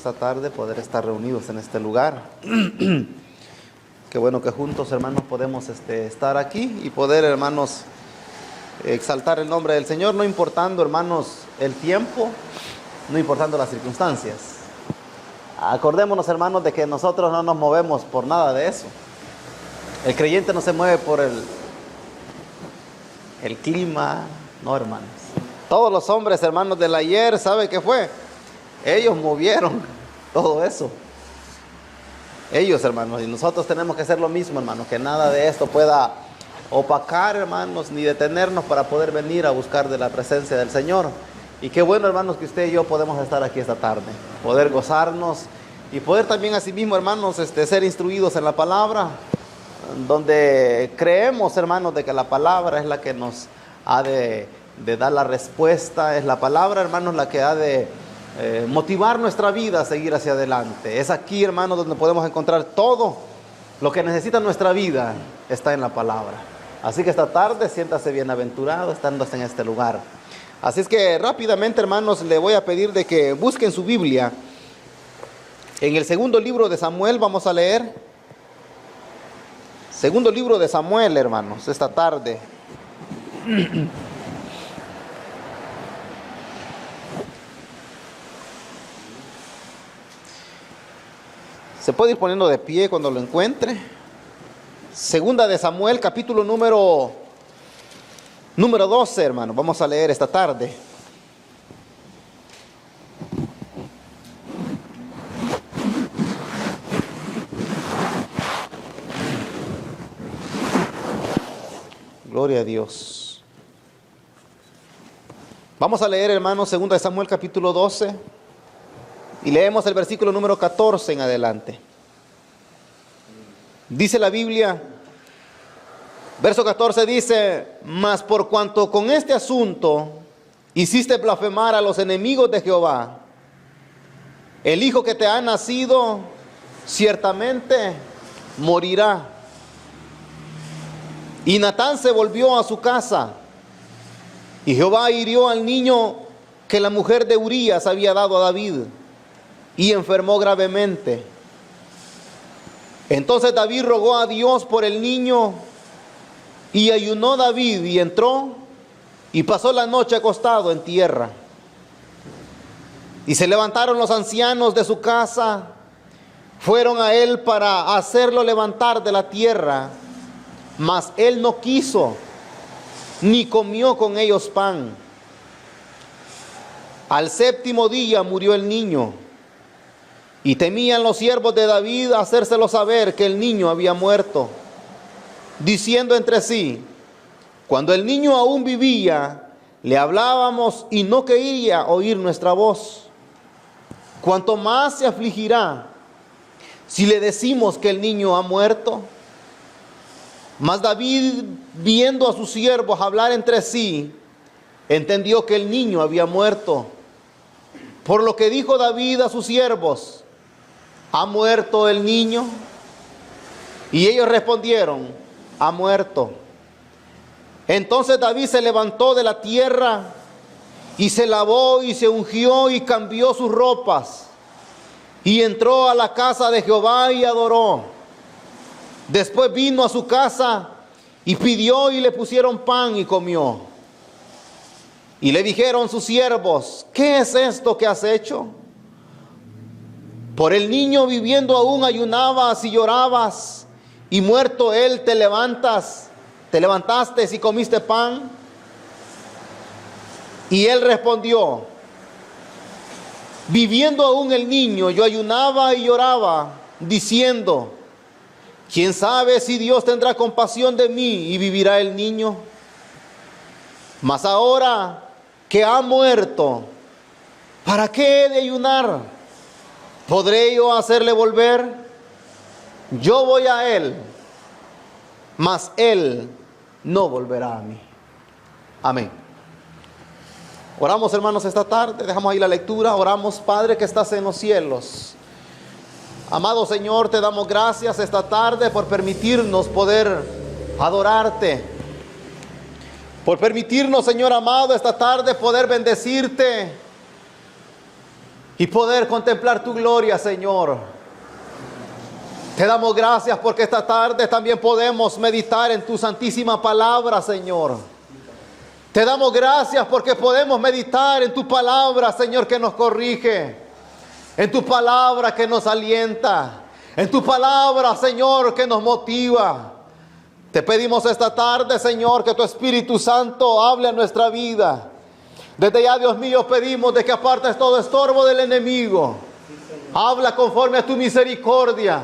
esta tarde poder estar reunidos en este lugar. Qué bueno que juntos, hermanos, podemos estar aquí y poder, hermanos, exaltar el nombre del Señor, no importando, hermanos, el tiempo, no importando las circunstancias. Acordémonos, hermanos, de que nosotros no nos movemos por nada de eso. El creyente no se mueve por el clima, no, hermanos. Todos los hombres, hermanos, del ayer, ¿sabe qué fue? Ellos movieron todo eso. Ellos, hermanos, y nosotros tenemos que hacer lo mismo, hermanos, que nada de esto pueda opacar, hermanos, ni detenernos para poder venir a buscar de la presencia del Señor. Y qué bueno, hermanos, que usted y yo podemos estar aquí esta tarde, poder gozarnos y poder también asimismo, hermanos, ser instruidos en la palabra, donde creemos, hermanos, de que la palabra es la que nos ha de dar la respuesta, es la palabra, hermanos, la que ha de motivar nuestra vida a seguir hacia adelante. Es aquí, hermanos, donde podemos encontrar todo lo que necesita nuestra vida, está en la palabra. Así que esta tarde siéntase bienaventurado estando en este lugar. Así es que rápidamente, hermanos, le voy a pedir de que busquen su Biblia. En el segundo libro de Samuel vamos a leer. Segundo libro de Samuel, hermanos, esta tarde. Se puede ir poniendo de pie cuando lo encuentre. Segunda de Samuel, capítulo número 12, hermanos. Vamos a leer esta tarde. Gloria a Dios. Vamos a leer, hermanos, segunda de Samuel, capítulo 12. Y leemos el versículo número 14 en adelante. Dice la Biblia, verso 14 dice: mas por cuanto con este asunto hiciste blasfemar a los enemigos de Jehová, el hijo que te ha nacido ciertamente morirá. Y Natán se volvió a su casa, y Jehová hirió al niño que la mujer de Urías había dado a David, y enfermó gravemente. Entonces David rogó a Dios por el niño, y ayunó David, y entró, y pasó la noche acostado en tierra. Y se levantaron los ancianos de su casa, fueron a él para hacerlo levantar de la tierra, mas él no quiso, ni comió con ellos pan. Al séptimo día murió el niño, y temían los siervos de David hacérselo saber que el niño había muerto, diciendo entre sí: cuando el niño aún vivía, le hablábamos y no quería oír nuestra voz. Cuanto más se afligirá si le decimos que el niño ha muerto. Mas David, viendo a sus siervos hablar entre sí, entendió que el niño había muerto. Por lo que dijo David a sus siervos: ¿ha muerto el niño? Y ellos respondieron: ha muerto. Entonces David se levantó de la tierra, y se lavó, y se ungió, y cambió sus ropas, y entró a la casa de Jehová, y adoró. Después vino a su casa, y pidió, y le pusieron pan, y comió. Y le dijeron sus siervos: ¿qué es esto que has hecho? Por el niño viviendo aún ayunabas y llorabas, y muerto él te levantaste y comiste pan. Y él respondió: viviendo aún el niño, yo ayunaba y lloraba, diciendo: ¿quién sabe si Dios tendrá compasión de mí y vivirá el niño? Mas ahora que ha muerto, ¿para qué he de ayunar? ¿Podré yo hacerle volver? Yo voy a él, mas él no volverá a mí. Amén. Oramos, hermanos, esta tarde. Dejamos ahí la lectura. Oramos. Padre que estás en los cielos, amado Señor, te damos gracias esta tarde por permitirnos poder adorarte, por permitirnos, Señor amado, esta tarde poder bendecirte, y poder contemplar tu gloria, Señor. Te damos gracias porque esta tarde también podemos meditar en tu santísima palabra, Señor. Te damos gracias porque podemos meditar en tu palabra, Señor, que nos corrige, en tu palabra que nos alienta, en tu palabra, Señor, que nos motiva. Te pedimos esta tarde, Señor, que tu Espíritu Santo hable a nuestra vida. Desde ya, Dios mío, pedimos de que apartes todo estorbo del enemigo. Habla conforme a tu misericordia.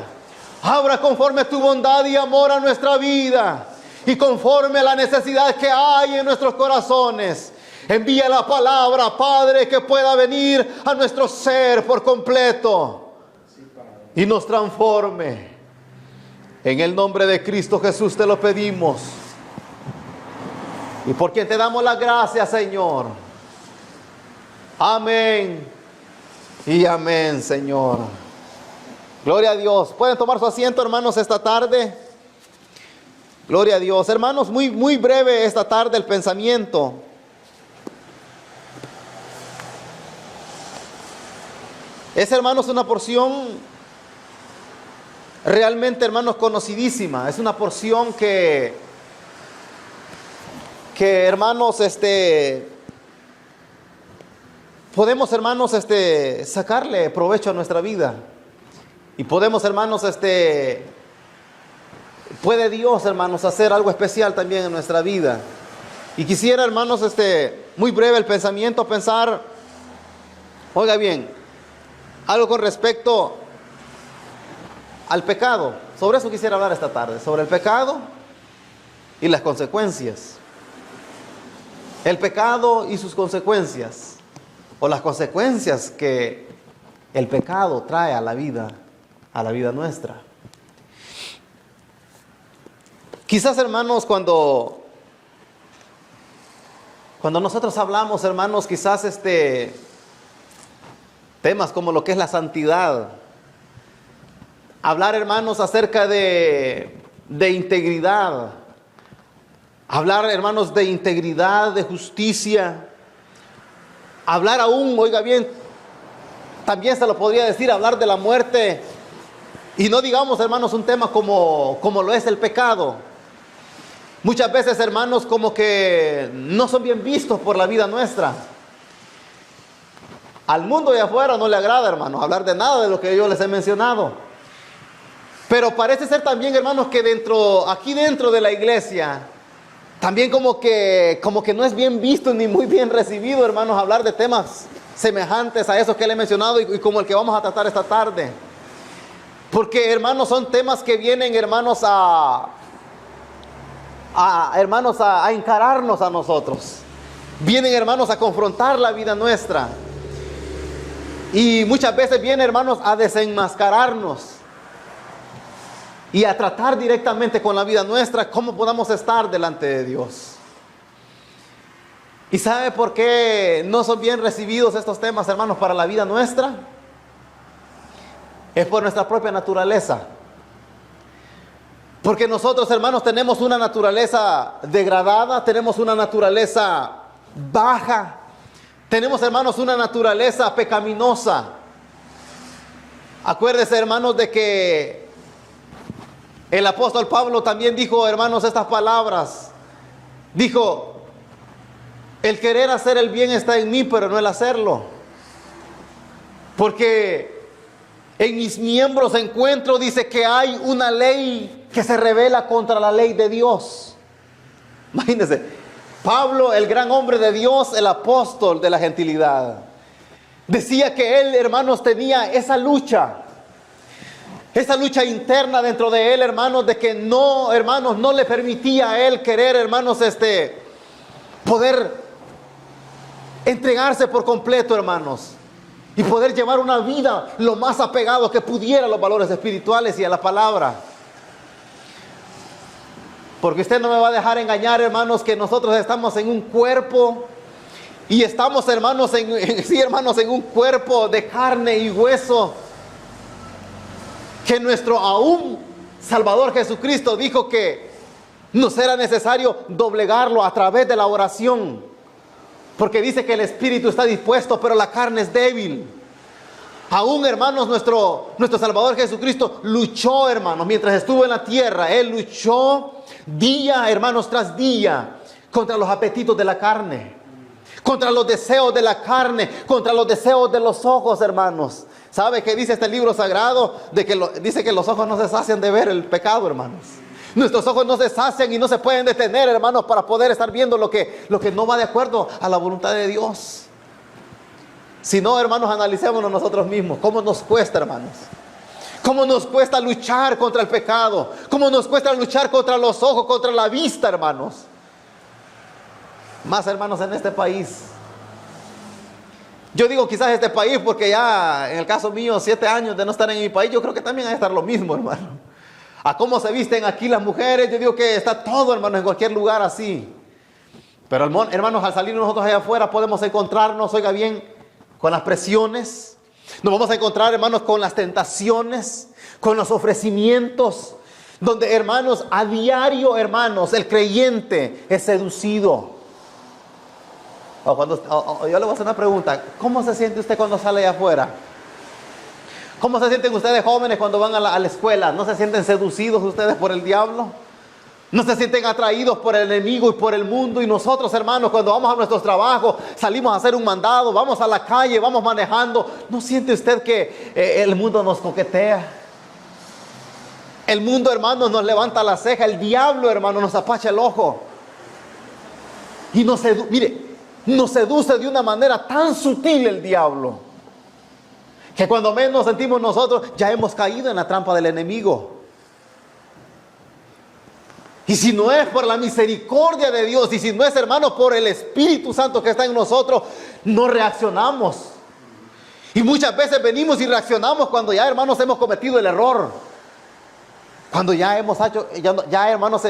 Habla conforme a tu bondad y amor a nuestra vida. Y conforme a la necesidad que hay en nuestros corazones. Envía la palabra, Padre, que pueda venir a nuestro ser por completo. Y nos transforme. En el nombre de Cristo Jesús te lo pedimos. Y por quien te damos las gracias, Señor. Amén. Y amén, Señor. Gloria a Dios. ¿Pueden tomar su asiento, hermanos, esta tarde? Gloria a Dios. Hermanos, muy breve esta tarde el pensamiento. Es, hermanos, una porción realmente, hermanos, conocidísima. Es una porción que hermanos, podemos, hermanos, sacarle provecho a nuestra vida. Y podemos, hermanos, puede Dios, hermanos, hacer algo especial también en nuestra vida. Y quisiera, hermanos, muy breve el pensamiento, pensar, oiga bien, algo con respecto al pecado. Sobre eso quisiera hablar esta tarde, sobre el pecado y las consecuencias. El pecado y sus consecuencias, o las consecuencias que el pecado trae a la vida nuestra. Quizás, hermanos, cuando nosotros hablamos, hermanos, quizás temas como lo que es la santidad, hablar, hermanos, acerca de integridad, hablar, hermanos, de integridad, de justicia, hablar aún, oiga bien, también se lo podría decir, hablar de la muerte, y no digamos, hermanos, un tema como lo es el pecado. Muchas veces, hermanos, como que no son bien vistos por la vida nuestra. Al mundo de afuera no le agrada, hermanos, hablar de nada de lo que yo les he mencionado. Pero parece ser también, hermanos, que aquí dentro de la iglesia, también como que no es bien visto ni muy bien recibido, hermanos, hablar de temas semejantes a esos que le he mencionado y como el que vamos a tratar esta tarde. Porque, hermanos, son temas que vienen, hermanos, a encararnos a nosotros. Vienen, hermanos, a confrontar la vida nuestra. Y muchas veces vienen, hermanos, a desenmascararnos. Y a tratar directamente con la vida nuestra, cómo podamos estar delante de Dios. ¿Y sabe por qué no son bien recibidos estos temas, hermanos, para la vida nuestra? Es por nuestra propia naturaleza. Porque nosotros, hermanos, tenemos una naturaleza degradada, tenemos una naturaleza baja, tenemos, hermanos, una naturaleza pecaminosa. Acuérdense, hermanos, de que el apóstol Pablo también dijo, hermanos, estas palabras. Dijo, el querer hacer el bien está en mí, pero no el hacerlo. Porque en mis miembros encuentro, dice, que hay una ley que se revela contra la ley de Dios. Imagínense, Pablo, el gran hombre de Dios, el apóstol de la gentilidad, decía que él, hermanos, tenía esa lucha interna dentro de él, hermanos, de que no, hermanos, no le permitía a él querer, hermanos, poder entregarse por completo, hermanos, y poder llevar una vida lo más apegado que pudiera a los valores espirituales y a la palabra. Porque usted no me va a dejar engañar, hermanos, que nosotros estamos en un cuerpo y estamos, hermanos, en un cuerpo de carne y hueso, que nuestro aún Salvador Jesucristo dijo que nos era necesario doblegarlo a través de la oración, porque dice que el espíritu está dispuesto, pero la carne es débil. Aún, hermanos, nuestro Salvador Jesucristo luchó, hermanos, mientras estuvo en la tierra. Él luchó día, hermanos, tras día contra los apetitos de la carne, contra los deseos de la carne, contra los deseos de los ojos, hermanos. ¿Sabe qué dice este libro sagrado? Dice que los ojos no se sacian de ver el pecado, hermanos. Nuestros ojos no se sacian y no se pueden detener, hermanos, para poder estar viendo lo que no va de acuerdo a la voluntad de Dios. Si no, hermanos, analicémonos nosotros mismos. ¿Cómo nos cuesta, hermanos? ¿Cómo nos cuesta luchar contra el pecado? ¿Cómo nos cuesta luchar contra los ojos, contra la vista, hermanos? Más, hermanos, en este país. Yo digo quizás este país porque ya, en el caso mío, 7 años de no estar en mi país, yo creo que también hay que estar lo mismo, hermano. A cómo se visten aquí las mujeres, yo digo que está todo, hermano, en cualquier lugar así. Pero, hermanos, al salir nosotros allá afuera podemos encontrarnos, oiga bien, con las presiones. Nos vamos a encontrar, hermanos, con las tentaciones, con los ofrecimientos, donde, hermanos, a diario, hermanos, el creyente es seducido. Yo le voy a hacer una pregunta. ¿Cómo se siente usted cuando sale allá afuera? ¿Cómo se sienten ustedes jóvenes cuando van a la escuela? ¿No se sienten seducidos ustedes por el diablo? ¿No se sienten atraídos por el enemigo y por el mundo? Y nosotros, hermanos, cuando vamos a nuestros trabajos, salimos a hacer un mandado, vamos a la calle, vamos manejando, ¿no siente usted que el mundo nos coquetea? El mundo, hermanos, nos levanta la ceja. El diablo, hermano, nos apacha el ojo. Y nos seduce de una manera tan sutil el diablo, que cuando menos sentimos nosotros, ya hemos caído en la trampa del enemigo. Y si no es por la misericordia de Dios, y si no es, hermanos, por el Espíritu Santo que está en nosotros, no reaccionamos. Y muchas veces venimos y reaccionamos cuando ya, hermanos, hemos cometido el error. Cuando ya hermanos,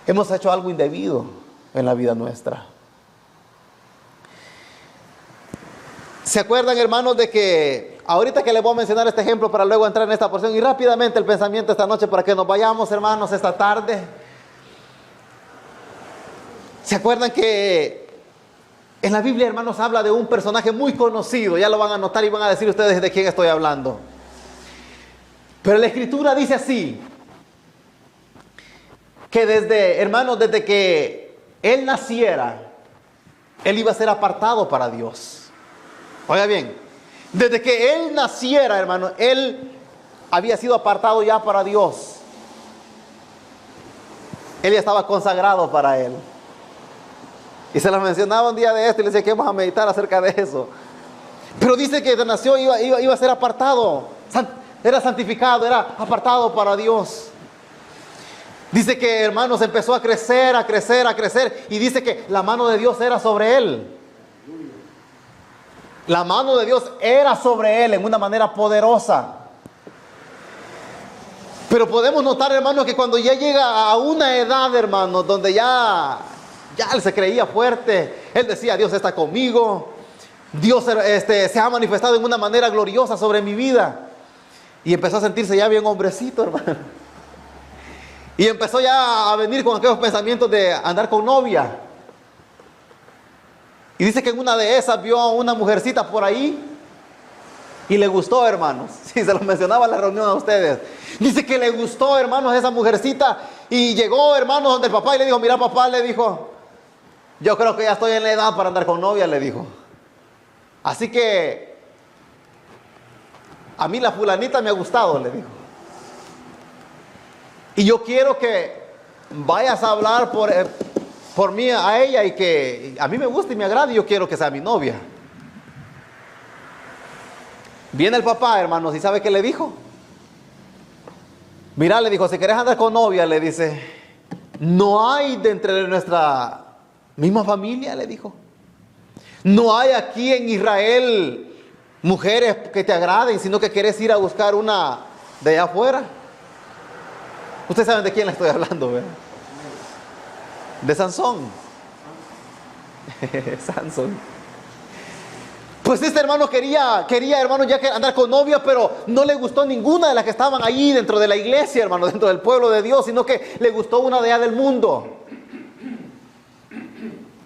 hemos hecho algo indebido en la vida nuestra. ¿Se acuerdan, hermanos, de que ahorita que les voy a mencionar este ejemplo para luego entrar en esta porción y rápidamente el pensamiento esta noche para que nos vayamos, hermanos, esta tarde? ¿Se acuerdan que en la Biblia, hermanos, habla de un personaje muy conocido? Ya lo van a notar y van a decir ustedes de quién estoy hablando. Pero la Escritura dice así, que desde que él naciera, él iba a ser apartado para Dios. Oiga bien, desde que él naciera, hermano, él había sido apartado ya para Dios. Él ya estaba consagrado para él. Y se lo mencionaba un día de esto y le decía que vamos a meditar acerca de eso. Pero dice que desde nació iba a ser apartado, era santificado, era apartado para Dios. Dice que, hermanos, empezó a crecer, a crecer, a crecer. Y dice que la mano de Dios era sobre él. La mano de Dios era sobre él en una manera poderosa. Pero podemos notar, hermanos, que cuando ya llega a una edad, hermanos, donde ya él se creía fuerte, él decía, Dios está conmigo, Dios se ha manifestado en una manera gloriosa sobre mi vida. Y empezó a sentirse ya bien hombrecito, hermano. Y empezó ya a venir con aquellos pensamientos de andar con novia. Y dice que en una de esas vio a una mujercita por ahí y le gustó, hermanos. Sí, se lo mencionaba en la reunión a ustedes. Dice que le gustó, hermanos, esa mujercita. Y llegó, hermanos, donde el papá y le dijo, mira, papá, le dijo, yo creo que ya estoy en la edad para andar con novia, le dijo. Así que a mí la fulanita me ha gustado, le dijo. Y yo quiero que vayas a hablar por mí a ella y que a mí me gusta y me agrada y yo quiero que sea mi novia. Viene el papá, hermanos, ¿y sabe qué le dijo? Mira, le dijo, si querés andar con novia, le dice, no hay de entre nuestra misma familia, le dijo. No hay aquí en Israel mujeres que te agraden, sino que querés ir a buscar una de allá afuera. Ustedes saben de quién le estoy hablando, ¿verdad? De Sansón. Sansón. Pues este hermano quería, hermano, ya que andar con novia, pero no le gustó ninguna de las que estaban allí dentro de la iglesia, hermano, dentro del pueblo de Dios, sino que le gustó una de allá del mundo.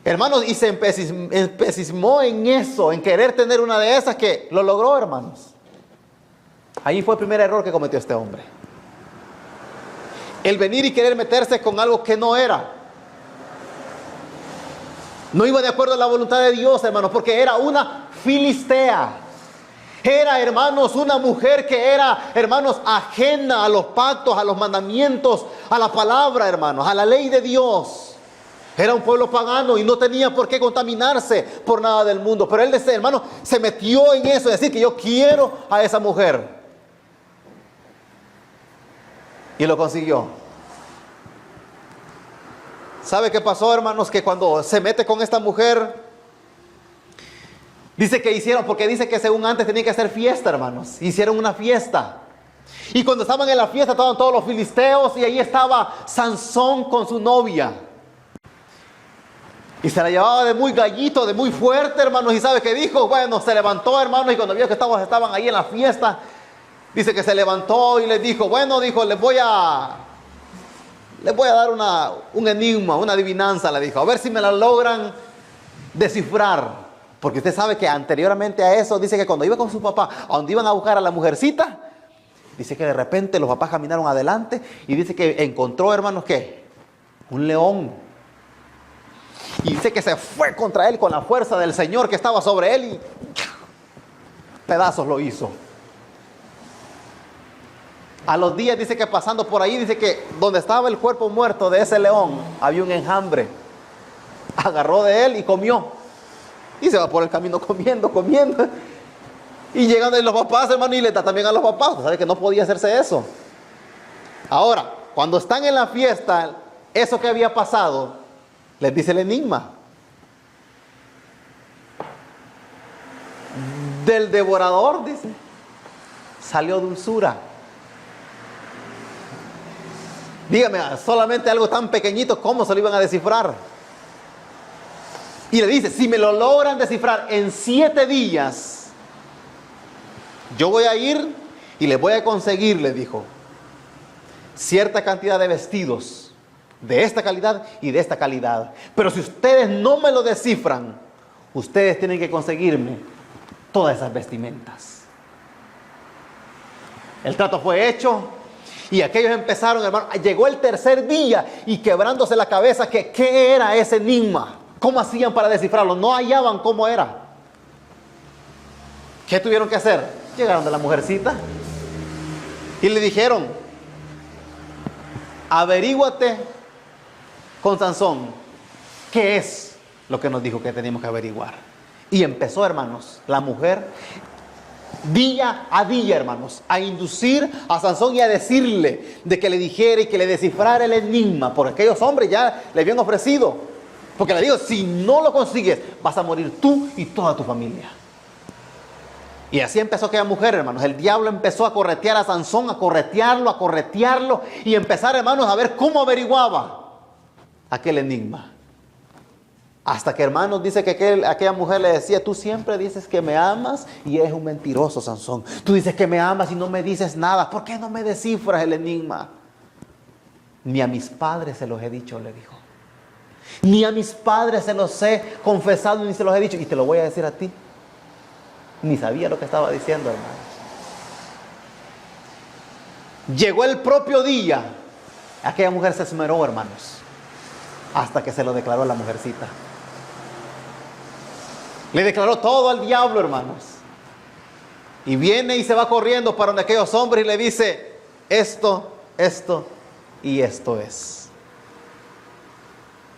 Hermanos, y se empecismó en eso, en querer tener una de esas, que lo logró, hermanos. Ahí fue el primer error que cometió este hombre. El venir y querer meterse con algo que no era. No iba de acuerdo a la voluntad de Dios, hermanos, porque era una filistea. Era, hermanos, una mujer que era, hermanos, ajena a los pactos, a los mandamientos, a la palabra, hermanos, a la ley de Dios. Era un pueblo pagano y no tenía por qué contaminarse por nada del mundo. Pero él, hermano, se metió en eso, es decir, que yo quiero a esa mujer. Y lo consiguió. ¿Sabe qué pasó, hermanos? Que cuando se mete con esta mujer, dice que hicieron, porque dice que según antes tenía que hacer fiesta, hermanos. Hicieron una fiesta. Y cuando estaban en la fiesta estaban todos los filisteos y ahí estaba Sansón con su novia. Y se la llevaba de muy gallito, de muy fuerte, hermanos. ¿Y sabe qué dijo? Bueno, se levantó, hermanos, y cuando vio que estaban ahí en la fiesta, dice que se levantó y les dijo, bueno, dijo, les voy a dar un enigma, una adivinanza, le dijo. A ver si me la logran descifrar. Porque usted sabe que anteriormente a eso, dice que cuando iba con su papá, a donde iban a buscar a la mujercita, dice que de repente los papás caminaron adelante y dice que encontró, hermanos, ¿qué? Un león. Y dice que se fue contra él con la fuerza del Señor que estaba sobre él y pedazos lo hizo. A los días dice que pasando por ahí, dice que donde estaba el cuerpo muerto de ese león, había un enjambre. Agarró de él y comió. Y se va por el camino comiendo. Y llegan los papás, hermano, y le da también a los papás. ¿Sabe que no podía hacerse eso? Ahora, cuando están en la fiesta, eso que había pasado, les dice el enigma. Del devorador, dice, salió dulzura. Dígame, solamente algo tan pequeñito, ¿cómo se lo iban a descifrar? Y le dice, si me lo logran descifrar en 7 días, yo voy a ir y les voy a conseguir, le dijo, cierta cantidad de vestidos de esta calidad y de esta calidad. Pero si ustedes no me lo descifran, ustedes tienen que conseguirme todas esas vestimentas. El trato fue hecho y aquellos empezaron, hermano. Llegó el tercer día y quebrándose la cabeza que qué era ese enigma. ¿Cómo hacían para descifrarlo? No hallaban cómo era. ¿Qué tuvieron que hacer? Llegaron de la mujercita y le dijeron, averíguate con Sansón, ¿qué es lo que nos dijo que teníamos que averiguar? Y empezó, hermanos, la mujer, día a día, hermanos, a inducir a Sansón y a decirle de que le dijera y que le descifrara el enigma, porque aquellos hombres ya le habían ofrecido, porque le digo, si no lo consigues, vas a morir tú y toda tu familia. Y así empezó aquella mujer, hermanos. El diablo empezó a corretear a Sansón, a corretearlo, y empezar, hermanos, a ver cómo averiguaba aquel enigma. Hasta que, hermanos, dice que aquella mujer le decía, tú siempre dices que me amas y eres un mentiroso, Sansón. Tú dices que me amas y no me dices nada. ¿Por qué no me descifras el enigma? Ni a mis padres se los he dicho, le dijo. Ni a mis padres se los he confesado ni se los he dicho. Y te lo voy a decir a ti. Ni sabía lo que estaba diciendo, hermano. Llegó el propio día. Aquella mujer se esmeró, hermanos, hasta que se lo declaró a la mujercita. Le declaró todo al diablo, hermanos. Y viene y se va corriendo para donde aquellos hombres y le dice, esto y esto es.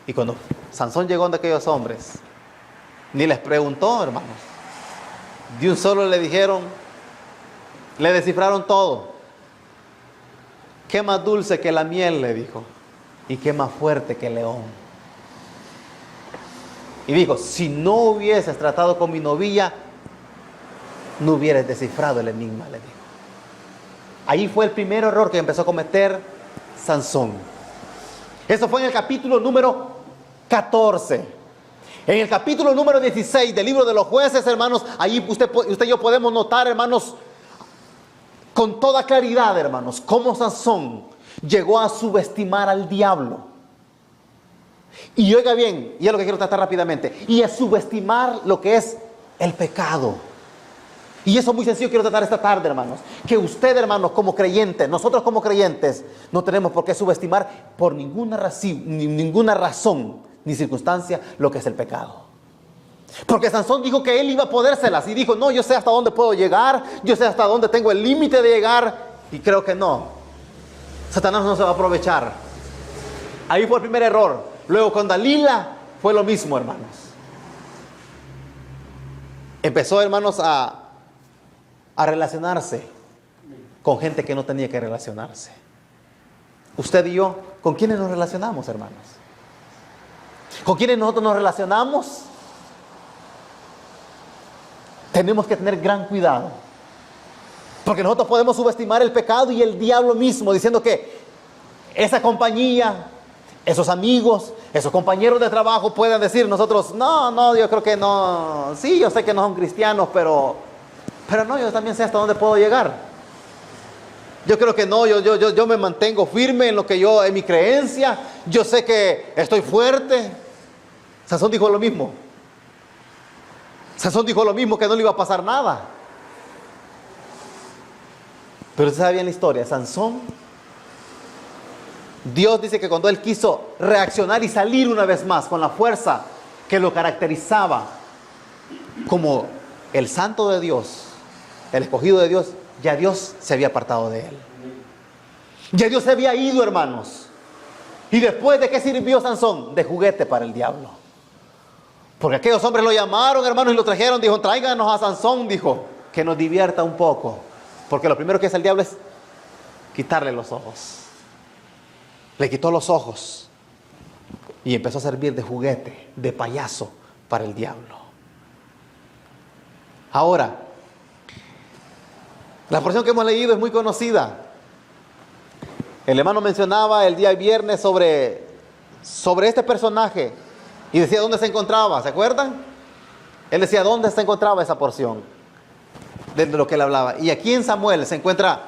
Y cuando Sansón llegó donde aquellos hombres, ni les preguntó, hermanos. De un solo le dijeron, le descifraron todo. Qué más dulce que la miel, le dijo, y qué más fuerte que el león. Y dijo, si no hubieses tratado con mi novia, no hubieras descifrado el enigma, le dijo. Ahí fue el primer error que empezó a cometer Sansón. Eso fue en el capítulo número 14. En el capítulo número 16 del libro de los jueces, hermanos, ahí usted y yo podemos notar, hermanos, con toda claridad, hermanos, cómo Sansón llegó a subestimar al diablo. Y oiga bien, y es lo que quiero tratar rápidamente, y es subestimar lo que es el pecado. Y eso es muy sencillo, quiero tratar esta tarde, hermanos. Que usted, hermanos, como creyentes, nosotros como creyentes, no tenemos por qué subestimar por ninguna razón ni circunstancia lo que es el pecado. Porque Sansón dijo que él iba a podérselas y dijo, no, yo sé hasta dónde puedo llegar, yo sé hasta dónde tengo el límite de llegar, y creo que no. Satanás no se va a aprovechar. Ahí fue el primer error. Luego con Dalila fue lo mismo, hermanos. Empezó, hermanos, a relacionarse con gente que no tenía que relacionarse. Usted y yo, ¿con quiénes nos relacionamos, hermanos? ¿Con quiénes nosotros nos relacionamos? Tenemos que tener gran cuidado, porque nosotros podemos subestimar el pecado y el diablo mismo, diciendo que esa compañía, esos amigos, esos compañeros de trabajo pueden decir nosotros, no, yo creo que no, sí, yo sé que no son cristianos, pero no, yo también sé hasta dónde puedo llegar. Yo creo que no, yo me mantengo firme en lo que en mi creencia, yo sé que estoy fuerte. Sansón dijo lo mismo. Sansón dijo lo mismo, que no le iba a pasar nada. Pero usted sabe bien la historia. Sansón, Dios dice que cuando él quiso reaccionar y salir una vez más con la fuerza que lo caracterizaba como el santo de Dios, el escogido de Dios, ya Dios se había apartado de él. Ya Dios se había ido, hermanos. ¿Y después de qué sirvió Sansón? De juguete para el diablo. Porque aquellos hombres lo llamaron, hermanos, y lo trajeron. Dijo, tráiganos a Sansón, dijo, que nos divierta un poco. Porque lo primero que hace el diablo es quitarle los ojos. Le quitó los ojos y empezó a servir de juguete, de payaso para el diablo. Ahora, la porción que hemos leído es muy conocida. El hermano mencionaba el día viernes sobre este personaje y decía dónde se encontraba, ¿se acuerdan? Él decía dónde se encontraba esa porción de lo que él hablaba. Y aquí en Samuel se encuentra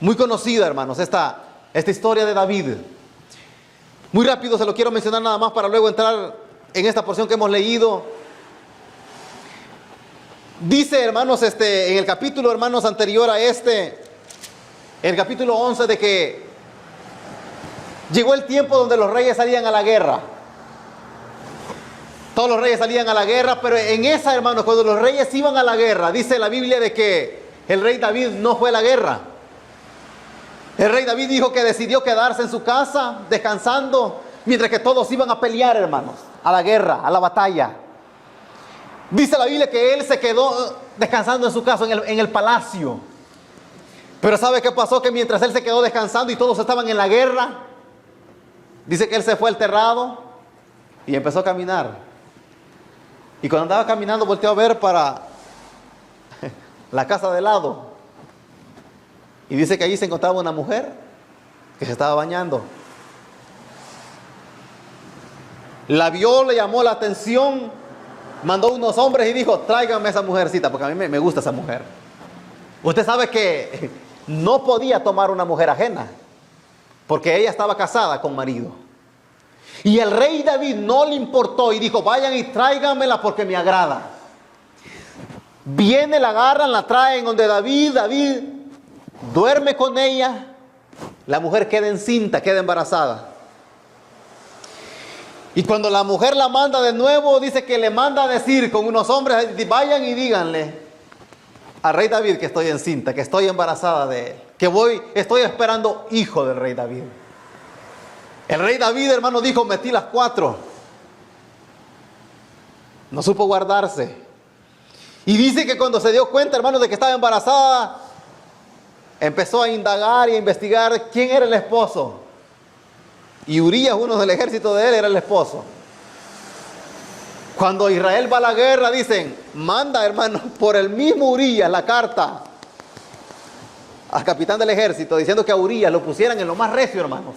muy conocida, hermanos, esta historia de David. Muy rápido se lo quiero mencionar nada más para luego entrar en esta porción que hemos leído. Dice, hermanos, en el capítulo, hermanos, anterior a el capítulo 11, de que llegó el tiempo donde los reyes salían a la guerra. Todos los reyes salían a la guerra, pero en esa, hermanos, cuando los reyes iban a la guerra, dice la Biblia de que el rey David no fue a la guerra. El rey David dijo que decidió quedarse en su casa, descansando, mientras que todos iban a pelear, hermanos, a la guerra, a la batalla. Dice la Biblia que él se quedó descansando en su casa, en el palacio. Pero ¿sabe qué pasó? Que mientras él se quedó descansando y todos estaban en la guerra, dice que él se fue al terrado y empezó a caminar. Y cuando andaba caminando volteó a ver para la casa de lado. Y dice que allí se encontraba una mujer que se estaba bañando. La vio, le llamó la atención, mandó unos hombres y dijo, tráiganme a esa mujercita, porque a mí me gusta esa mujer. Usted sabe que no podía tomar una mujer ajena, porque ella estaba casada con marido. Y el rey David no le importó y dijo, vayan y tráiganmela porque me agrada. Viene, la agarran, la traen donde David duerme con ella, la mujer queda encinta, queda embarazada. Y cuando la mujer la manda de nuevo, dice que le manda a decir con unos hombres, vayan y díganle al rey David que estoy encinta, que estoy embarazada de él, que estoy esperando hijo del rey David. El rey David, hermano, dijo, metí las 4. No supo guardarse. Y dice que cuando se dio cuenta, hermano, de que estaba embarazada, empezó a indagar y a investigar quién era el esposo. Y Urías, uno del ejército de él, era el esposo. Cuando Israel va a la guerra, dicen, manda, hermano, por el mismo Urías la carta al capitán del ejército, diciendo que a Urías lo pusieran en lo más recio, hermanos.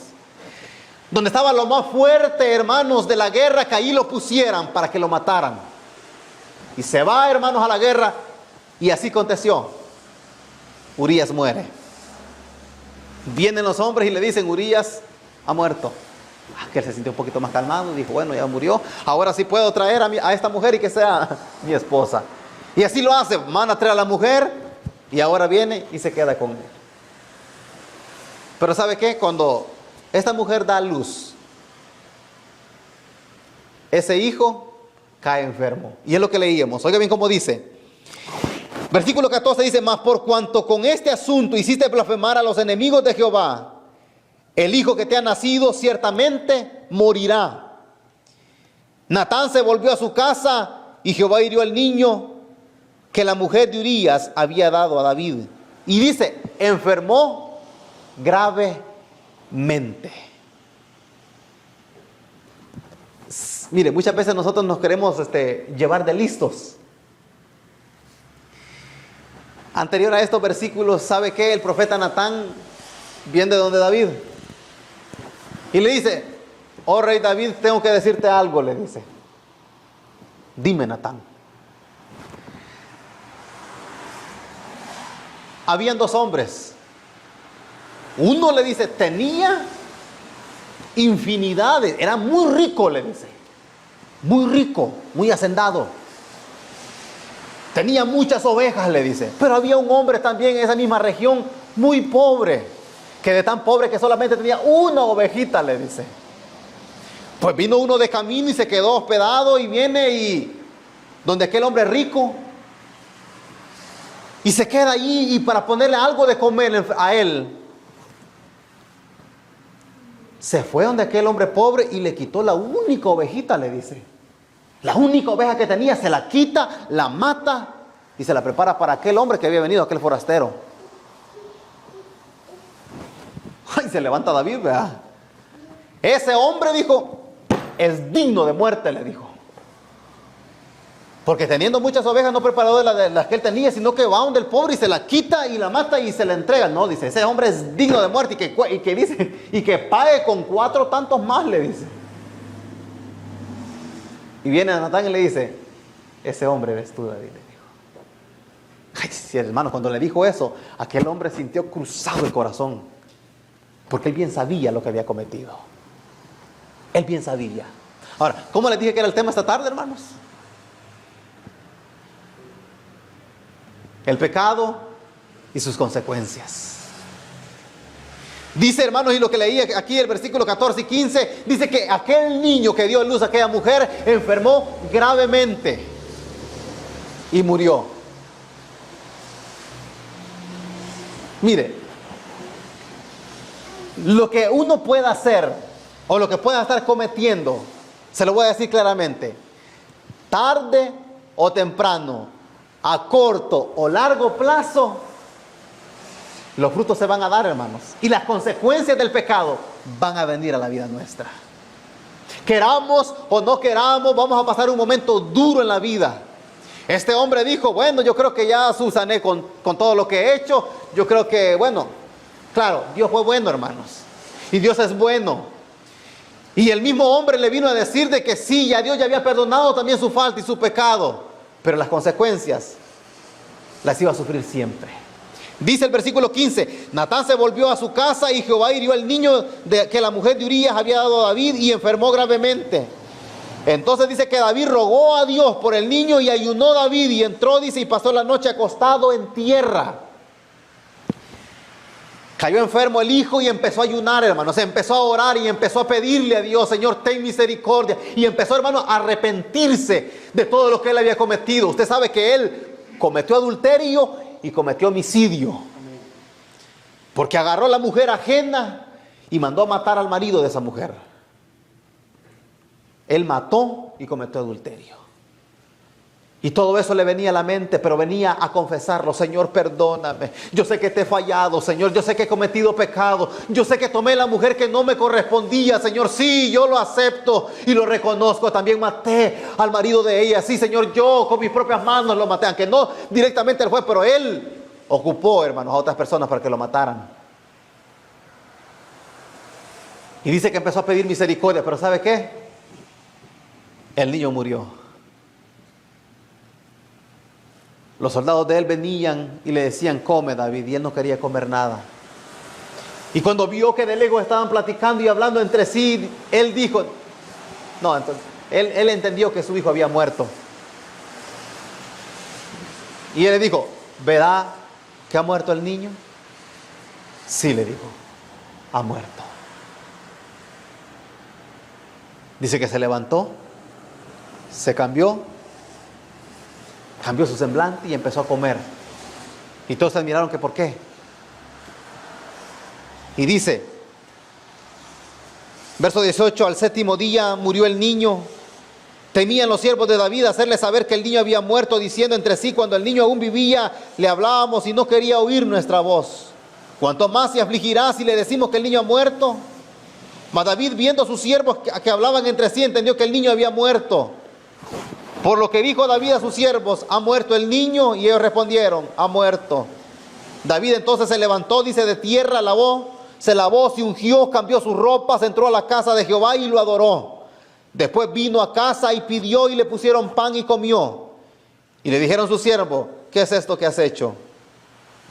Donde estaba lo más fuerte, hermanos, de la guerra, que ahí lo pusieran para que lo mataran. Y se va, hermanos, a la guerra, y así aconteció. Urías muere. Vienen los hombres y le dicen, Urías ha muerto. Que él se sintió un poquito más calmado, dijo, bueno, ya murió, ahora sí puedo traer a esta mujer y que sea mi esposa. Y así lo hace, manda a traer a la mujer y ahora viene y se queda con él. Pero ¿sabe qué? Cuando esta mujer da a luz, ese hijo cae enfermo. Y es lo que leíamos. Oiga bien cómo dice. Versículo 14 dice, mas por cuanto con este asunto hiciste blasfemar a los enemigos de Jehová, el hijo que te ha nacido ciertamente morirá. Natán se volvió a su casa y Jehová hirió al niño que la mujer de Urías había dado a David. Y dice, enfermó gravemente. Mire, muchas veces nosotros nos queremos llevar de listos. Anterior a estos versículos, ¿sabe qué? El profeta Natán viene de donde David y le dice, oh rey David, tengo que decirte algo, le dice. Dime, Natán. Habían dos hombres. Uno le dice, tenía infinidades, era muy rico, le dice. Muy rico, muy hacendado. Tenía muchas ovejas, le dice. Pero había un hombre también en esa misma región, muy pobre, que de tan pobre que solamente tenía una ovejita, le dice. Pues vino uno de camino y se quedó hospedado y viene y donde aquel hombre rico y se queda allí y para ponerle algo de comer a él, se fue donde aquel hombre pobre y le quitó la única ovejita, le dice. La única oveja que tenía, se la quita, la mata y se la prepara para aquel hombre que había venido, aquel forastero. Ay, se levanta David, ¿verdad? Ese hombre, dijo, es digno de muerte, le dijo. Porque teniendo muchas ovejas no preparó de las que él tenía, sino que va donde el pobre y se la quita y la mata y se la entrega. No, dice, ese hombre es digno de muerte y que pague con 4 tantos más, le dice. Y viene a Natán y le dice, ese hombre eres tú, David, le dijo. Ay, sí, hermano, cuando le dijo eso, aquel hombre sintió cruzado el corazón. Porque él bien sabía lo que había cometido. Él bien sabía. Ahora, ¿cómo les dije que era el tema esta tarde, hermanos? El pecado y sus consecuencias. Dice, hermanos, y lo que leí aquí el versículo 14 y 15, dice que aquel niño que dio a luz a aquella mujer enfermó gravemente y murió. Mire, lo que uno pueda hacer o lo que pueda estar cometiendo, se lo voy a decir claramente, tarde o temprano, a corto o largo plazo, los frutos se van a dar, hermanos. Y las consecuencias del pecado van a venir a la vida nuestra. Queramos o no queramos, vamos a pasar un momento duro en la vida. Este hombre dijo, bueno, yo creo que ya subsané con todo lo que he hecho. Yo creo que, bueno, claro, Dios fue bueno, hermanos. Y Dios es bueno. Y el mismo hombre le vino a decir de que sí, ya Dios ya había perdonado también su falta y su pecado. Pero las consecuencias las iba a sufrir siempre. Dice el versículo 15, Natán se volvió a su casa y Jehová hirió al niño que la mujer de Urías había dado a David y enfermó gravemente. Entonces dice que David rogó a Dios por el niño y ayunó David y entró, dice, y pasó la noche acostado en tierra. Cayó enfermo el hijo y empezó a ayunar, hermanos. Empezó a orar y empezó a pedirle a Dios, Señor, ten misericordia. Y empezó, hermano, a arrepentirse de todo lo que él había cometido. Usted sabe que él cometió adulterio y cometió homicidio. Porque agarró a la mujer ajena y mandó a matar al marido de esa mujer. Él mató y cometió adulterio. Y todo eso le venía a la mente, pero venía a confesarlo. Señor, perdóname. Yo sé que te he fallado, Señor. Yo sé que he cometido pecado. Yo sé que tomé la mujer que no me correspondía, Señor. Sí, yo lo acepto y lo reconozco. También maté al marido de ella. Sí, Señor, yo con mis propias manos lo maté. Aunque no directamente él fue, pero él ocupó, hermanos, a otras personas para que lo mataran. Y dice que empezó a pedir misericordia. Pero ¿sabe qué? El niño murió. Los soldados de él venían y le decían, come, David, y él no quería comer nada. Y cuando vio que de lejos estaban platicando y hablando entre sí, él dijo, no, entonces, él entendió que su hijo había muerto. Y él le dijo, ¿verdad que ha muerto el niño? Sí, le dijo, ha muerto. Dice que se levantó, se cambió su semblante y empezó a comer. Y todos se admiraron que por qué. Y dice, verso 18, al séptimo día murió el niño. Temían los siervos de David hacerle saber que el niño había muerto, diciendo entre sí, cuando el niño aún vivía, le hablábamos y no quería oír nuestra voz. ¿Cuánto más se afligirá si le decimos que el niño ha muerto? Mas David, viendo a sus siervos que hablaban entre sí, entendió que el niño había muerto. Por lo que dijo David a sus siervos, ¿ha muerto el niño? Y ellos respondieron, ha muerto. David entonces se levantó, dice, de tierra, se lavó, se ungió, cambió sus ropas, entró a la casa de Jehová y lo adoró. Después vino a casa y pidió y le pusieron pan y comió. Y le dijeron sus siervos, ¿qué es esto que has hecho?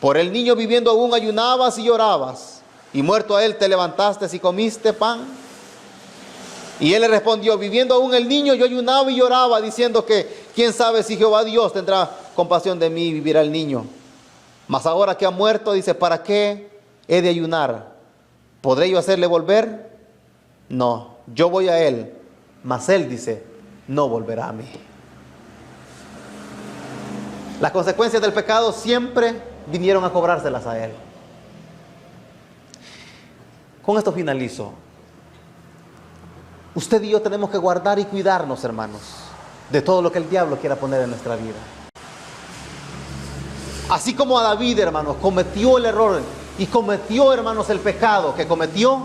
Por el niño viviendo aún ayunabas y llorabas, y muerto a él te levantaste y comiste pan. Y él le respondió, viviendo aún el niño yo ayunaba y lloraba, diciendo que quién sabe si Jehová Dios tendrá compasión de mí y vivirá el niño. Mas ahora que ha muerto, dice, ¿para qué he de ayunar? ¿Podré yo hacerle volver? No, yo voy a él, mas él, dice, no volverá a mí. Las consecuencias del pecado siempre vinieron a cobrárselas a él. Con esto finalizo. Usted y yo tenemos que guardar y cuidarnos, hermanos, de todo lo que el diablo quiera poner en nuestra vida. Así como a David, hermanos, cometió el error y cometió, hermanos, el pecado que cometió,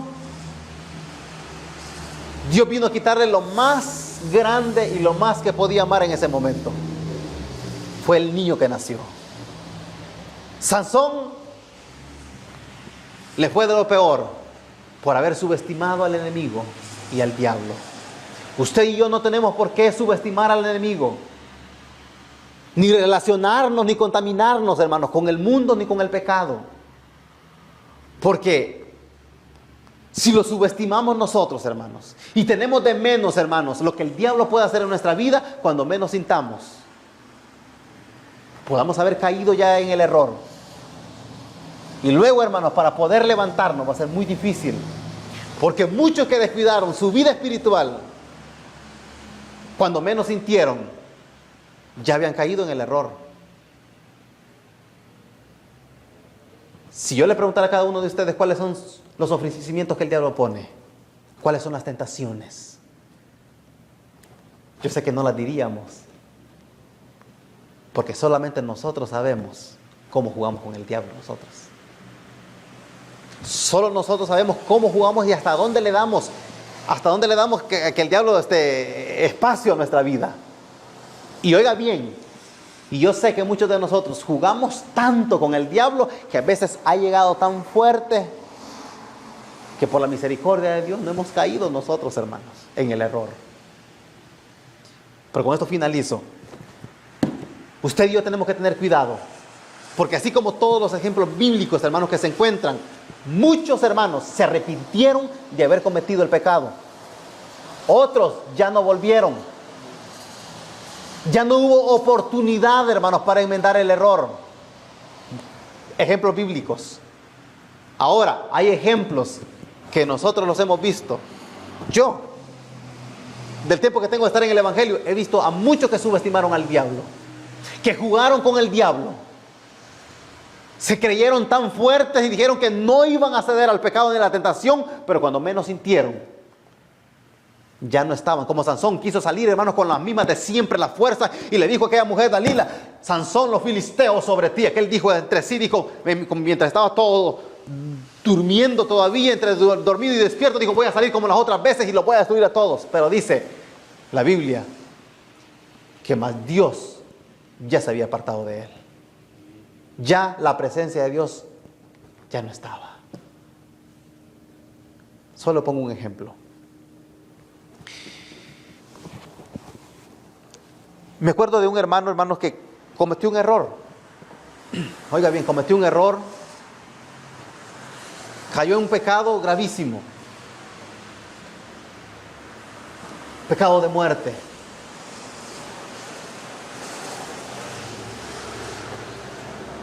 Dios vino a quitarle lo más grande y lo más que podía amar en ese momento. Fue el niño que nació. Sansón le fue de lo peor por haber subestimado al enemigo y al diablo. Usted y yo no tenemos por qué subestimar al enemigo, ni relacionarnos, ni contaminarnos, hermanos, con el mundo, ni con el pecado. Porque si lo subestimamos nosotros, hermanos, y tenemos de menos, hermanos, lo que el diablo puede hacer en nuestra vida, cuando menos sintamos, podamos haber caído ya en el error. Y luego, hermanos, para poder levantarnos va a ser muy difícil. Porque muchos que descuidaron su vida espiritual, cuando menos sintieron, ya habían caído en el error. Si yo le preguntara a cada uno de ustedes cuáles son los ofrecimientos que el diablo pone, cuáles son las tentaciones, yo sé que no las diríamos. Porque solamente nosotros sabemos cómo jugamos con el diablo nosotros. Solo nosotros sabemos cómo jugamos y hasta dónde le damos que el diablo espacio a nuestra vida. Y oiga bien, y yo sé que muchos de nosotros jugamos tanto con el diablo que a veces ha llegado tan fuerte que por la misericordia de Dios no hemos caído nosotros, hermanos, en el error. Pero con esto finalizo. Usted y yo tenemos que tener cuidado, porque así como todos los ejemplos bíblicos, hermanos, que se encuentran, muchos hermanos se arrepintieron de haber cometido el pecado. Otros ya no volvieron. Ya no hubo oportunidad, hermanos, para enmendar el error. Ejemplos bíblicos. Ahora, hay ejemplos que nosotros los hemos visto. Yo, del tiempo que tengo de estar en el Evangelio, he visto a muchos que subestimaron al diablo, que jugaron con el diablo, se creyeron tan fuertes y dijeron que no iban a ceder al pecado ni a la tentación, pero cuando menos sintieron, ya no estaban. Como Sansón quiso salir, hermanos, con las mismas de siempre, la fuerza, y le dijo a aquella mujer Dalila, Sansón, los filisteos sobre ti. Aquel dijo entre sí, dijo, mientras estaba todo durmiendo todavía, entre dormido y despierto, dijo, voy a salir como las otras veces y los voy a destruir a todos. Pero dice la Biblia que más Dios ya se había apartado de él. Ya la presencia de Dios ya no estaba. Solo pongo un ejemplo. Me acuerdo de un hermano, hermanos, que cometió un error. Oiga bien, cometió un error. cayó en un pecado gravísimo. Pecado de muerte.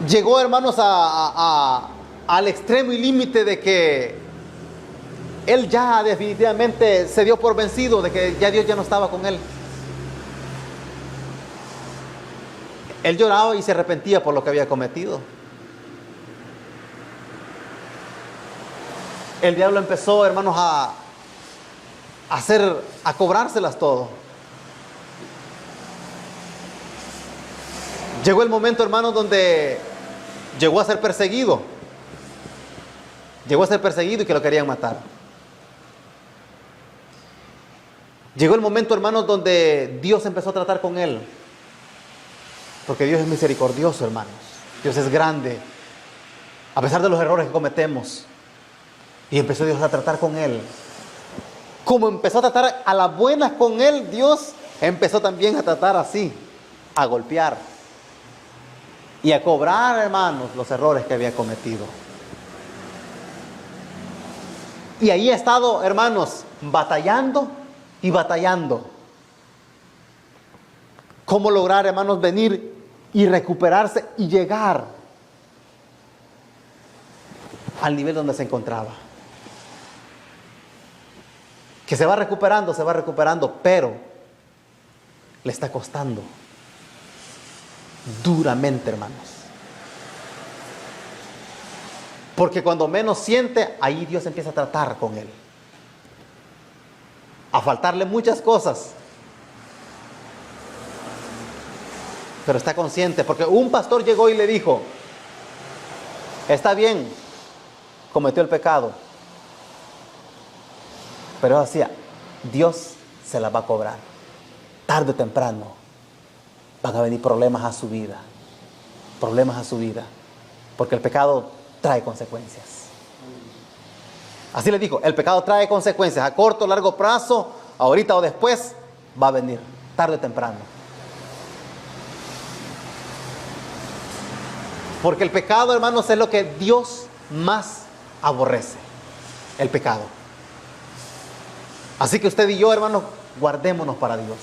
Llegó, hermanos, al extremo y límite de que él ya definitivamente se dio por vencido, de que ya Dios ya no estaba con él. Él lloraba y se arrepentía por lo que había cometido. El diablo empezó, hermanos, a cobrárselas todo. Llegó el momento, hermanos, donde llegó a ser perseguido. Llegó a ser perseguido y que lo querían matar. Llegó el momento, hermanos, donde Dios empezó a tratar con él. Porque Dios es misericordioso, hermanos. Dios es grande, a pesar de los errores que cometemos. Y empezó Dios a tratar con él. Como empezó a tratar a las buenas con él, Dios empezó también a tratar así, a golpear y a cobrar, hermanos, los errores que había cometido. Y ahí ha estado, hermanos, batallando y batallando. ¿Cómo lograr, hermanos, venir y recuperarse y llegar al nivel donde se encontraba? Que se va recuperando, pero le está costando duramente, hermanos. Porque cuando menos siente, ahí Dios empieza a tratar con él. A faltarle muchas cosas. Pero está consciente, porque un pastor llegó y le dijo: está bien, cometió el pecado, pero decía, Dios se la va a cobrar. Tarde o temprano van a venir problemas a su vida. Problemas a su vida. Porque el pecado trae consecuencias. Así le dijo, el pecado trae consecuencias. A corto o largo plazo, ahorita o después, va a venir. Tarde o temprano. Porque el pecado, hermanos, es lo que Dios más aborrece. El pecado. Así que usted y yo, hermanos, guardémonos para Dios.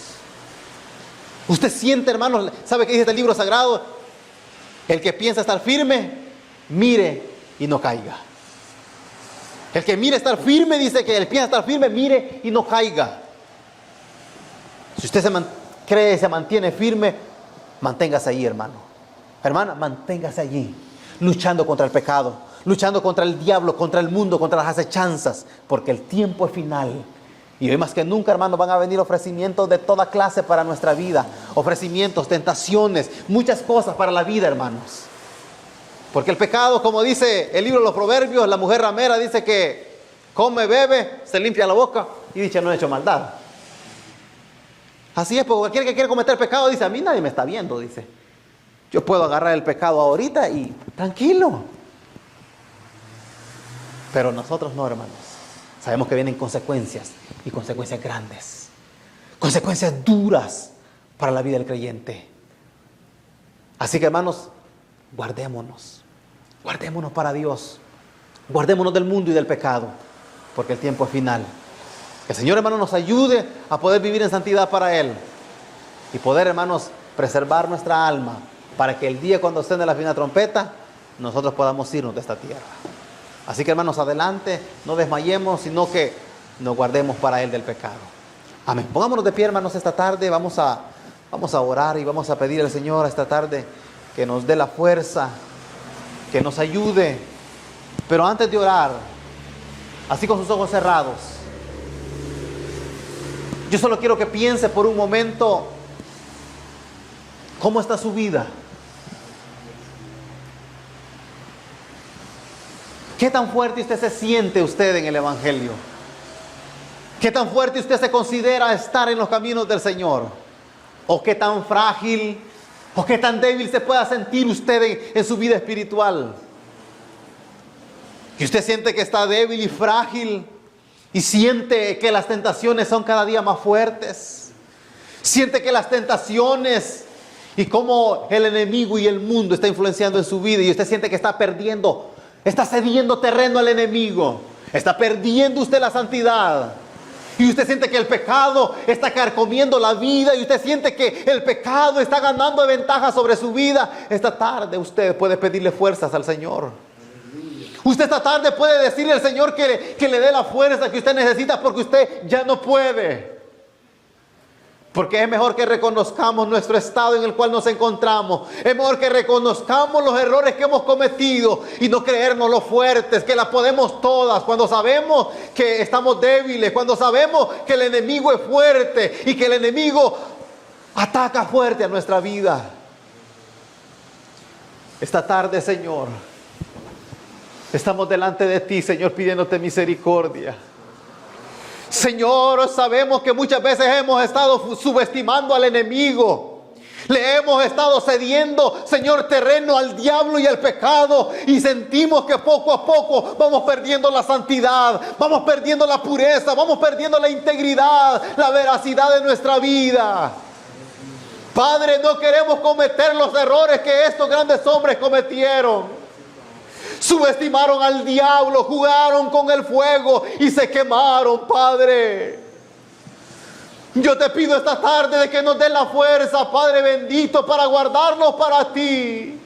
Usted siente, hermanos, ¿sabe qué dice este libro sagrado? El que piensa estar firme, mire y no caiga. El que mire estar firme, dice que el piensa estar firme, mire y no caiga. Si usted cree y se mantiene firme, manténgase ahí, hermano. Hermana, manténgase allí, luchando contra el pecado, luchando contra el diablo, contra el mundo, contra las acechanzas, porque el tiempo es final. Y hoy más que nunca, hermanos, van a venir ofrecimientos de toda clase para nuestra vida. Ofrecimientos, tentaciones, muchas cosas para la vida, hermanos. Porque el pecado, como dice el libro de los Proverbios, la mujer ramera dice que come, bebe, se limpia la boca y dice no he hecho maldad. Así es, porque cualquiera que quiere cometer pecado dice, a mí nadie me está viendo, dice. Yo puedo agarrar el pecado ahorita y tranquilo. Pero nosotros no, hermanos. Sabemos que vienen consecuencias y consecuencias grandes. Consecuencias duras para la vida del creyente. Así que, hermanos, guardémonos. Guardémonos para Dios. Guardémonos del mundo y del pecado. Porque el tiempo es final. Que el Señor, hermanos, nos ayude a poder vivir en santidad para Él. Y poder, hermanos, preservar nuestra alma. Para que el día cuando suene la fina trompeta, nosotros podamos irnos de esta tierra. Así que, hermanos, adelante, no desmayemos, sino que nos guardemos para Él del pecado. Amén. Pongámonos de pie, hermanos, esta tarde. Vamos a orar y vamos a pedir al Señor esta tarde que nos dé la fuerza, que nos ayude. Pero antes de orar, así con sus ojos cerrados, yo solo quiero que piense por un momento cómo está su vida. ¿Qué tan fuerte usted se siente en el Evangelio? ¿Qué tan fuerte usted se considera estar en los caminos del Señor? ¿O qué tan frágil o qué tan débil se pueda sentir usted en su vida espiritual? Que usted siente que está débil y frágil y siente que las tentaciones son cada día más fuertes. Siente que las tentaciones y cómo el enemigo y el mundo está influenciando en su vida y usted siente que está perdiendo Está cediendo terreno al enemigo. Está perdiendo usted la santidad. Y usted siente que el pecado está carcomiendo la vida. Y usted siente que el pecado está ganando ventaja sobre su vida. Esta tarde usted puede pedirle fuerzas al Señor. Usted esta tarde puede decirle al Señor que le dé la fuerza que usted necesita, porque usted ya no puede. Porque es mejor que reconozcamos nuestro estado en el cual nos encontramos. Es mejor que reconozcamos los errores que hemos cometido y no creernos los fuertes, que las podemos todas. Cuando sabemos que estamos débiles, cuando sabemos que el enemigo es fuerte y que el enemigo ataca fuerte a nuestra vida. Esta tarde, Señor, estamos delante de ti, Señor, pidiéndote misericordia. Señor, sabemos que muchas veces hemos estado subestimando al enemigo. Le hemos estado cediendo, Señor, terreno al diablo y al pecado. Y sentimos que poco a poco vamos perdiendo la santidad, vamos perdiendo la pureza, vamos perdiendo la integridad, la veracidad de nuestra vida. Padre, no queremos cometer los errores que estos grandes hombres cometieron. Subestimaron al diablo, jugaron con el fuego y se quemaron, Padre. Yo te pido esta tarde de que nos des la fuerza, Padre bendito, para guardarnos para ti.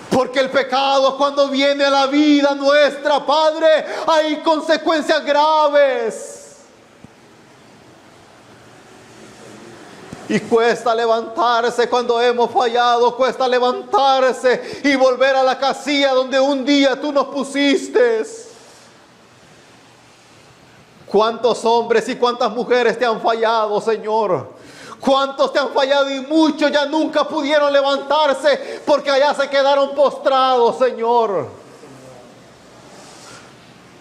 Porque el pecado, cuando viene a la vida nuestra, Padre, hay consecuencias graves. Y cuesta levantarse cuando hemos fallado, cuesta levantarse y volver a la casilla donde un día tú nos pusiste. ¿Cuántos hombres y cuántas mujeres te han fallado, Señor? ¿Cuántos te han fallado? Y muchos ya nunca pudieron levantarse porque allá se quedaron postrados, Señor.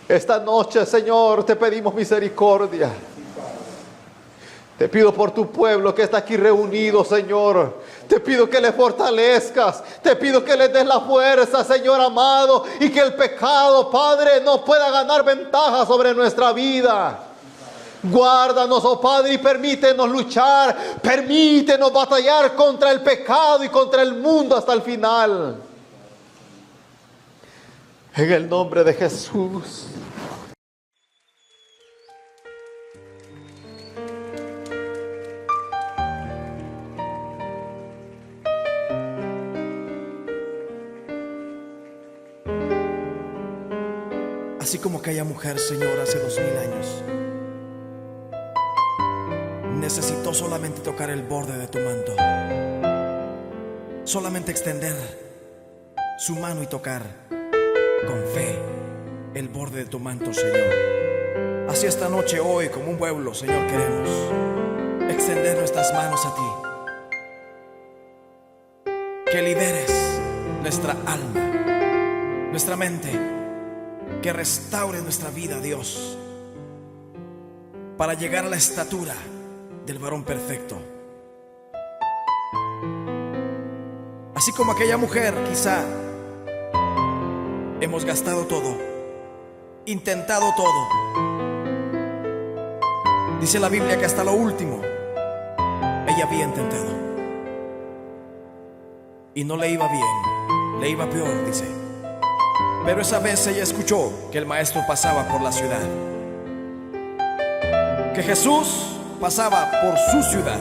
Esta noche, Señor, te pedimos misericordia. Te pido por tu pueblo que está aquí reunido, Señor. Te pido que le fortalezcas. Te pido que le des la fuerza, Señor amado. Y que el pecado, Padre, no pueda ganar ventaja sobre nuestra vida. Guárdanos, oh Padre, y permítenos luchar. Permítenos batallar contra el pecado y contra el mundo hasta el final. En el nombre de Jesús. Así como aquella mujer, Señor, hace 2000 años, necesitó solamente tocar el borde de tu manto, solamente extender su mano y tocar con fe el borde de tu manto, Señor. Así esta noche, hoy, como un pueblo, Señor, queremos extender nuestras manos a ti. Que liberes nuestra alma, nuestra mente, que restaure nuestra vida, Dios, para llegar a la estatura del varón perfecto. Así como aquella mujer, quizá hemos gastado todo, intentado todo. Dice la Biblia que hasta lo último ella había intentado y no le iba bien, le iba peor, dice. Pero esa vez ella escuchó que el maestro pasaba por la ciudad, que Jesús pasaba por su ciudad.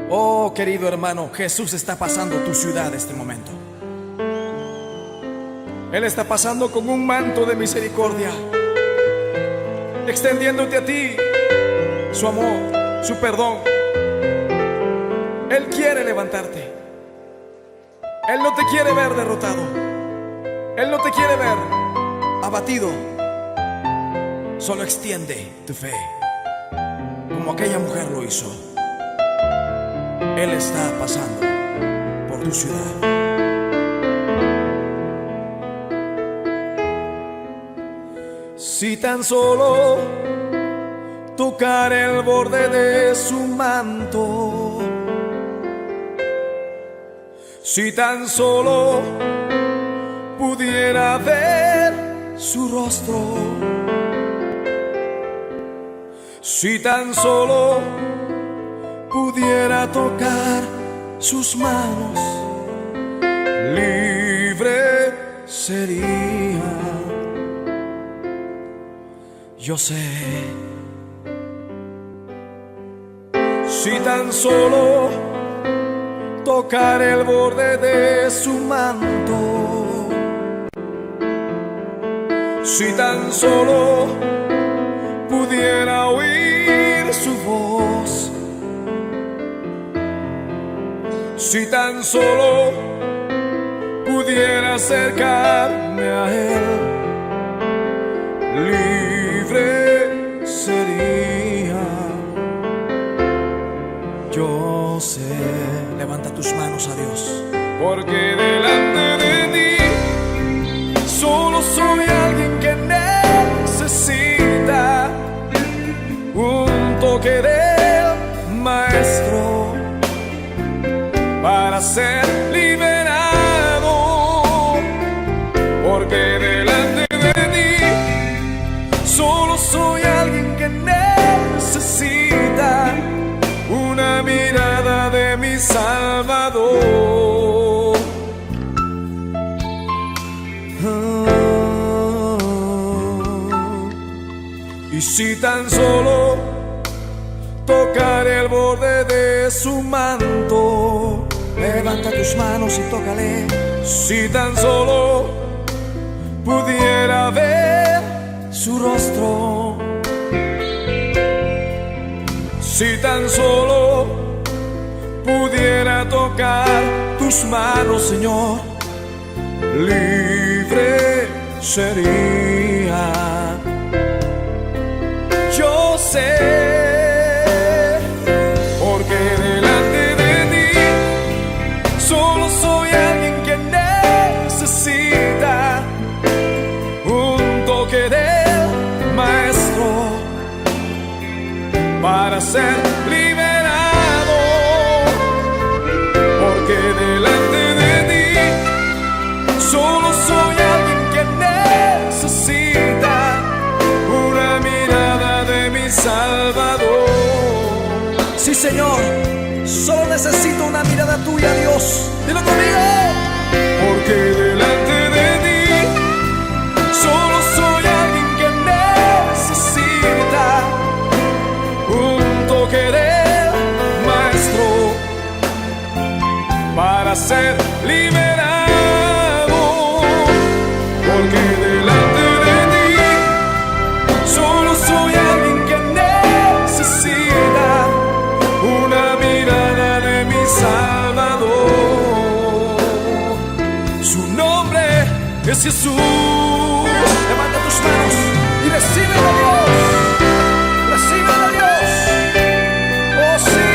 Oh, querido hermano, Jesús está pasando tu ciudad este momento. Él está pasando con un manto de misericordia, extendiéndote a ti su amor, su perdón. Él quiere levantarte. Él no te quiere ver derrotado. Él no te quiere ver abatido. Solo extiende tu fe, como aquella mujer lo hizo. Él está pasando por tu ciudad. Si tan solo tocar el borde de su manto, si tan solo pudiera ver su rostro, si tan solo pudiera tocar sus manos, libre sería. Yo sé, si tan solo tocar el borde de su manto, si tan solo pudiera oír su voz, si tan solo pudiera acercarme a él, libre sería. Yo sé. Levanta tus manos a Dios. Porque delante de ti solo soy alguien que necesita un toque del Maestro para ser liberado. Porque delante de ti solo soy alguien que necesita una mirada de mi Salvador. Y si tan solo tocar el borde de su manto, levanta tus manos y tócale. Si tan solo pudiera ver su rostro, si tan solo pudiera tocar tus manos, Señor, libre sería. Yo sé, porque delante de ti solo soy alguien que necesita un toque del Maestro para ser liberado. Porque delante de ti solo soy alguien que necesita una mirada de mi Salvador. Sí, Señor, solo necesito una mirada tuya, Dios. Dilo conmigo. Porque delante de ti solo soy alguien que necesita un toque del Maestro para ser liberado. Porque delante de ti solo soy alguien que necesita una mirada de mi Salvador. Su nombre es Jesús. Levanta tus manos y recibe a Dios. Recibe a Dios. Oh, sí.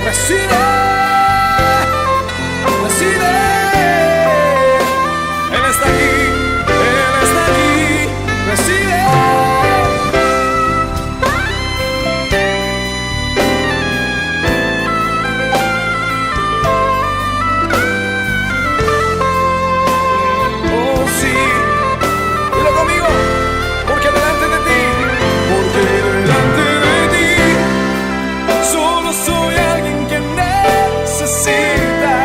Recibe. Recibe. Él está aquí. Él está aquí. Recibe. Oh, sí. Dilo conmigo. Porque delante de ti solo soy alguien que necesita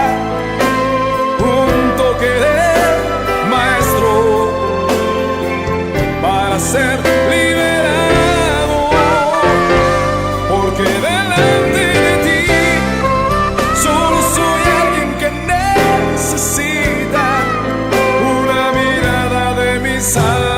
un toque del Maestro para ser liberado. Porque delante de ti solo soy alguien que necesita una mirada de mi Salvador.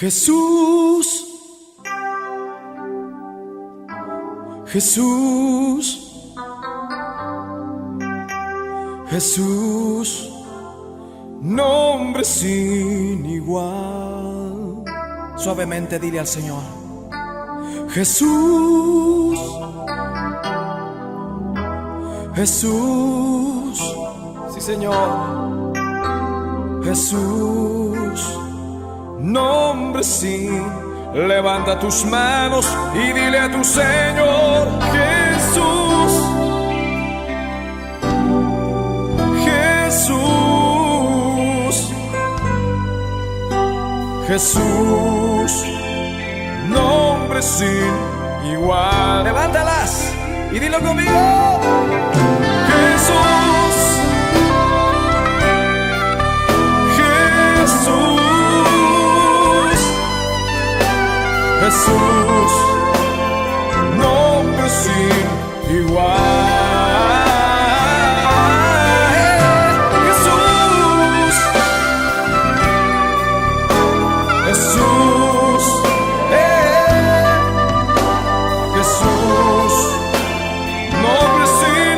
Jesús, Jesús, Jesús, nombre sin igual. Suavemente dile al Señor: Jesús, Jesús, sí, Señor, Jesús, nombre sin. Levanta tus manos y dile a tu Señor: Jesús, Jesús, Jesús, nombre sin igual. Levántalas y dilo conmigo. Jesús, Jesús, Jesús, nombre sin igual. Jesús, Jesús, Jesús, nombre sin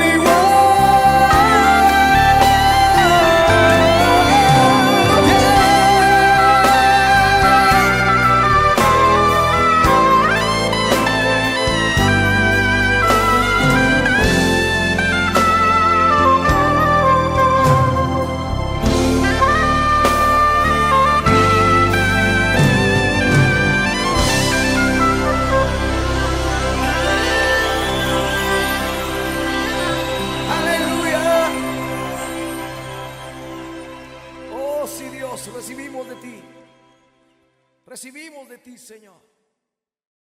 Recibimos de ti, Señor.